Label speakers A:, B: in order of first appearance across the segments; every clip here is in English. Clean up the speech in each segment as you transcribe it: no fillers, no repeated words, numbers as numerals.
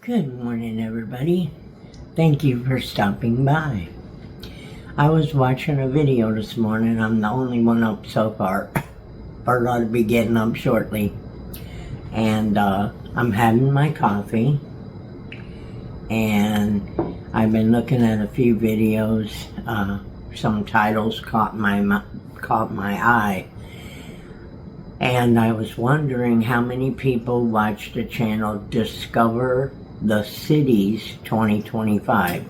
A: Good morning, everybody. Thank you for stopping by. I was watching a video this morning. I'm the only one up so far. Or ought to be getting up shortly. And I'm having my coffee. And I've been looking at a few videos. Some titles caught my eye. And I was wondering how many people watch the channel Discover the Cities 2025.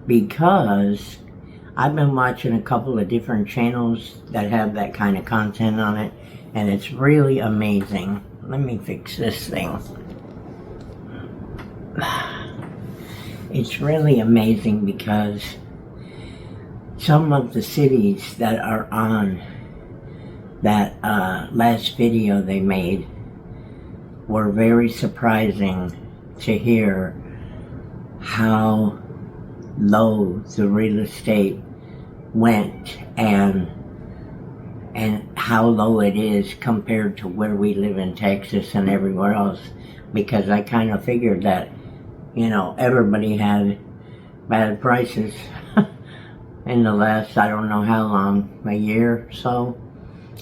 A: Because I've been watching a couple of different channels that have that kind of content on it, and it's really amazing. Let me fix this thing. It's really amazing because some of the cities that are on that last video they made were very surprising to hear how low the real estate went and how low it is compared to where we live in Texas and everywhere else, because I kind of figured that, you know, everybody had bad prices in the last, I don't know how long, a year or so,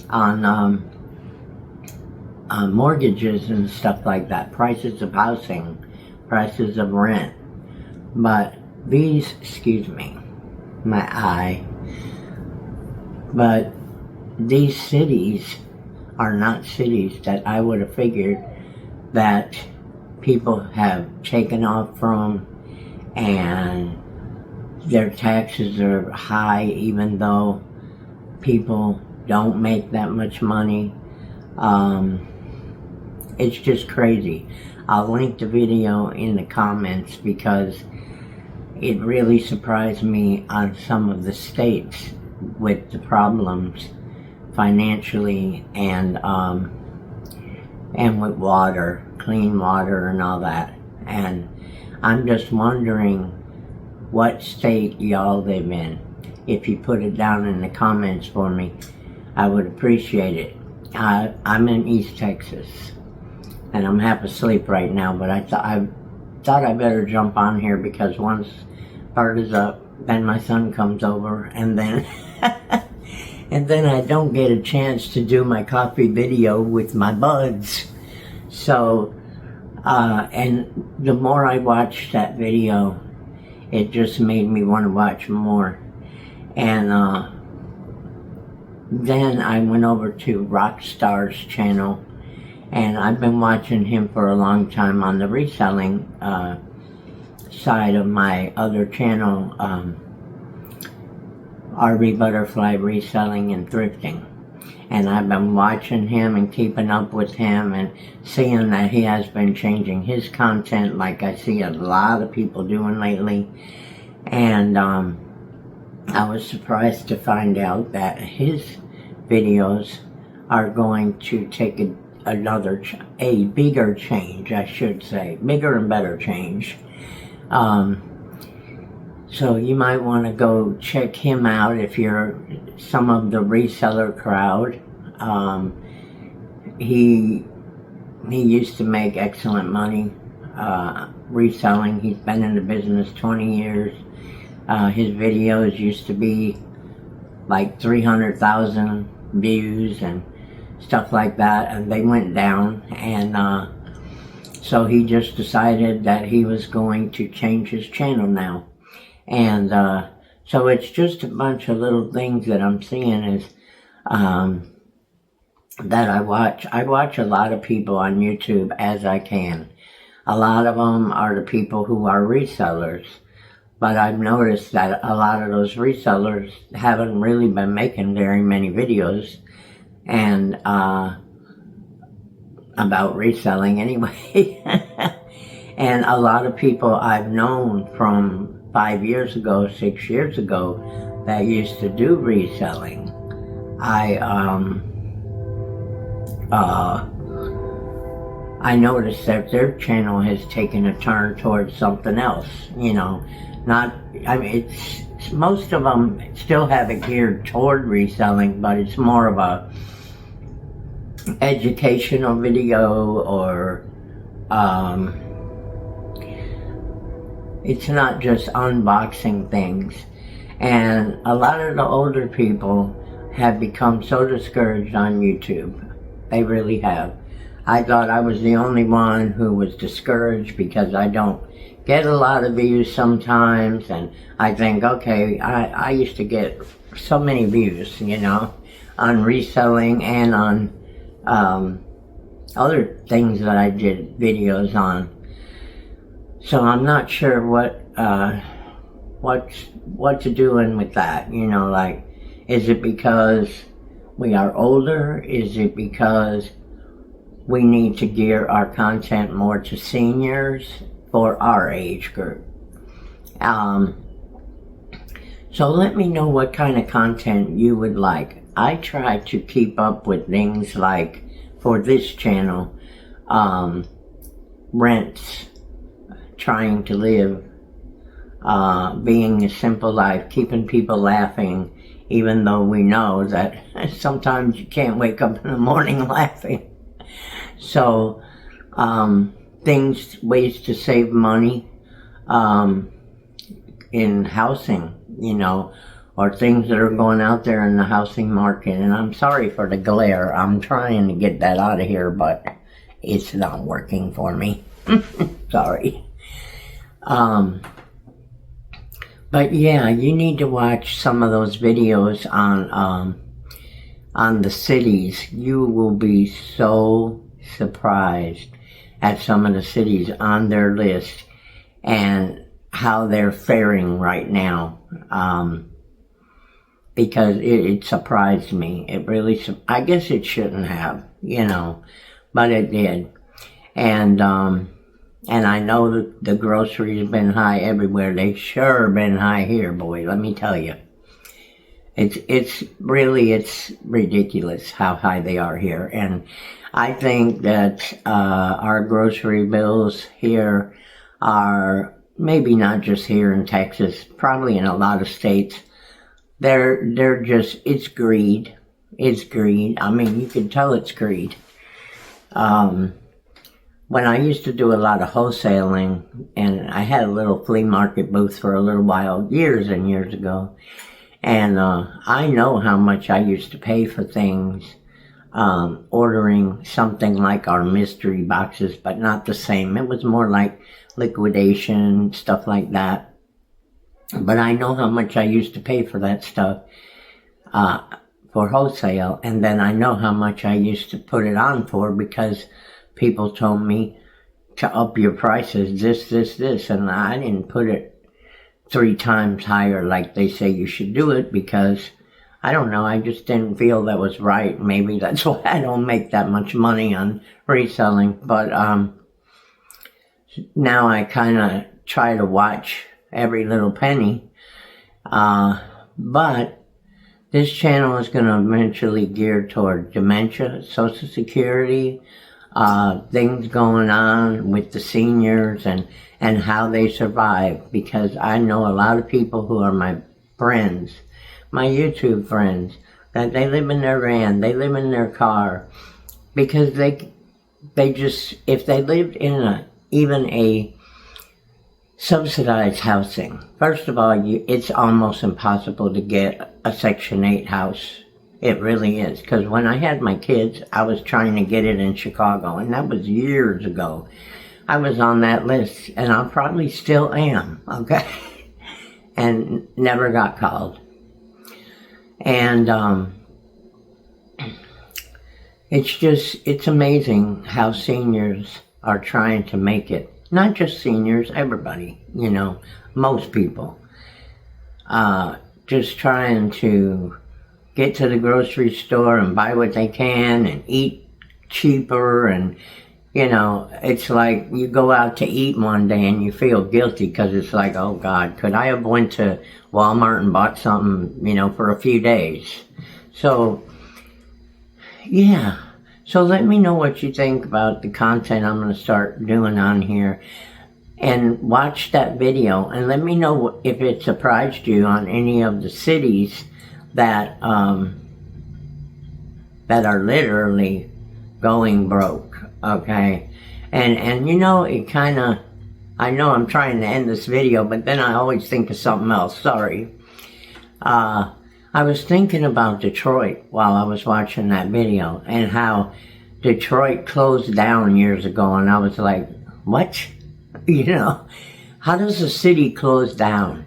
A: on mortgages and stuff like that, prices of housing, prices of rent. But these, excuse me, my eye, but these cities are not cities that I would have figured that people have taken off from, and their taxes are high even though people don't make that much money. It's just crazy. I'll link the video in the comments because it really surprised me on some of the states with the problems financially and with water, clean water and all that. And I'm just wondering what state y'all live in. If you put it down in the comments for me, I would appreciate it. I'm in East Texas, and I'm half asleep right now, but I thought I better jump on here because once part is up, then my son comes over, and then and then I don't get a chance to do my coffee video with my buds. So, and the more I watched that video, it just made me want to watch more. And then I went over to Rockstar's channel, and I've been watching him for a long time on the reselling side of my other channel, RV Butterfly Reselling and Thrifting. And I've been watching him and keeping up with him and seeing that he has been changing his content like I see a lot of people doing lately. And I was surprised to find out that his videos are going to take a bigger change, I should say, bigger and better change. So you might want to go check him out if you're some of the reseller crowd. He used to make excellent money reselling. He's been in the business 20 years. His videos used to be like 300,000 views and stuff like that, and they went down, and so he just decided that he was going to change his channel now. And so it's just a bunch of little things that I'm seeing is that I watch a lot of people on YouTube as I can. A lot of them are the people who are resellers. But I've noticed that a lot of those resellers haven't really been making very many videos and about reselling anyway. And a lot of people I've known from 5 years ago, 6 years ago that used to do reselling. I noticed that their channel has taken a turn towards something else, you know. It's most of them still have it geared toward reselling, but it's more of a educational video or it's not just unboxing things. And a lot of the older people have become so discouraged on YouTube. They really have. I thought I was the only one who was discouraged because I don't get a lot of views sometimes, and I think, okay, I used to get so many views, you know, on reselling and on other things that I did videos on. So I'm not sure what to do with that, you know, like, is it because we are older? Is it because we need to gear our content more to seniors for our age group? So let me know what kind of content you would like. I try to keep up with things like, for this channel, rents, trying to live, being a simple life, keeping people laughing, even though we know that sometimes you can't wake up in the morning laughing. So, ways to save money, in housing, you know, or things that are going out there in the housing market. And I'm sorry for the glare. I'm trying to get that out of here, but it's not working for me. Sorry. But yeah, you need to watch some of those videos on the cities. You will be so surprised at some of the cities on their list and how they're faring right now. Because it surprised me. It really, I guess it shouldn't have, you know, but it did. And I know that the groceries have been high everywhere. They've sure been high here, boy, let me tell you. It's ridiculous how high they are here. And I think that our grocery bills here are, maybe not just here in Texas, probably in a lot of states, they're just, it's greed. It's greed. I mean, you can tell it's greed. When I used to do a lot of wholesaling, and I had a little flea market booth for a little while, years and years ago, and I know how much I used to pay for things, ordering something like our mystery boxes, but not the same. It was more like liquidation, stuff like that. But I know how much I used to pay for that stuff for wholesale, and then I know how much I used to put it on for because people told me to up your prices, this, and I didn't put it 3 times higher like they say you should do it because, I don't know, I just didn't feel that was right. Maybe that's why I don't make that much money on reselling, but now I kind of try to watch every little penny, but this channel is going to eventually gear toward dementia, Social Security, things going on with the seniors and how they survive, because I know a lot of people who are my friends, my YouTube friends, that they live in their van, they live in their car, because they just, if they lived in even a subsidized housing, first of all, it's almost impossible to get a Section 8 house. It really is, because when I had my kids, I was trying to get it in Chicago, and that was years ago. I was on that list, and I probably still am, okay? And never got called. And it's amazing how seniors are trying to make it. Not just seniors, everybody, you know, most people. Just trying to get to the grocery store and buy what they can and eat cheaper, and, you know, it's like you go out to eat one day and you feel guilty because it's like, oh God, could I have went to Walmart and bought something, you know, for a few days? So, yeah. So let me know what you think about the content I'm going to start doing on here. And watch that video and let me know if it surprised you on any of the cities that that are literally going broke, okay? And you know, it kind of, I know I'm trying to end this video, but then I always think of something else. Sorry. I was thinking about Detroit while I was watching that video, and how Detroit closed down years ago, and I was like, what? You know, how does a city close down?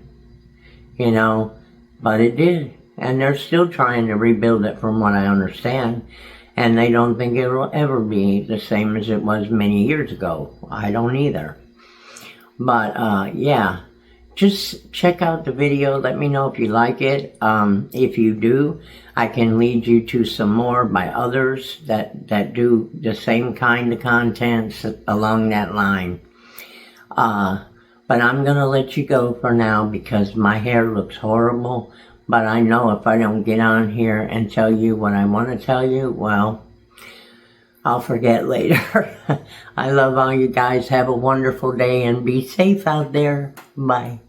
A: You know, but it did, and they're still trying to rebuild it from what I understand, and they don't think it will ever be the same as it was many years ago. I don't either. But yeah, just check out the video. Let me know if you like it. If you do, I can lead you to some more by others that do the same kind of contents along that line. But I'm going to let you go for now because my hair looks horrible. But I know if I don't get on here and tell you what I want to tell you, well, I'll forget later. I love all you guys. Have a wonderful day and be safe out there. Bye.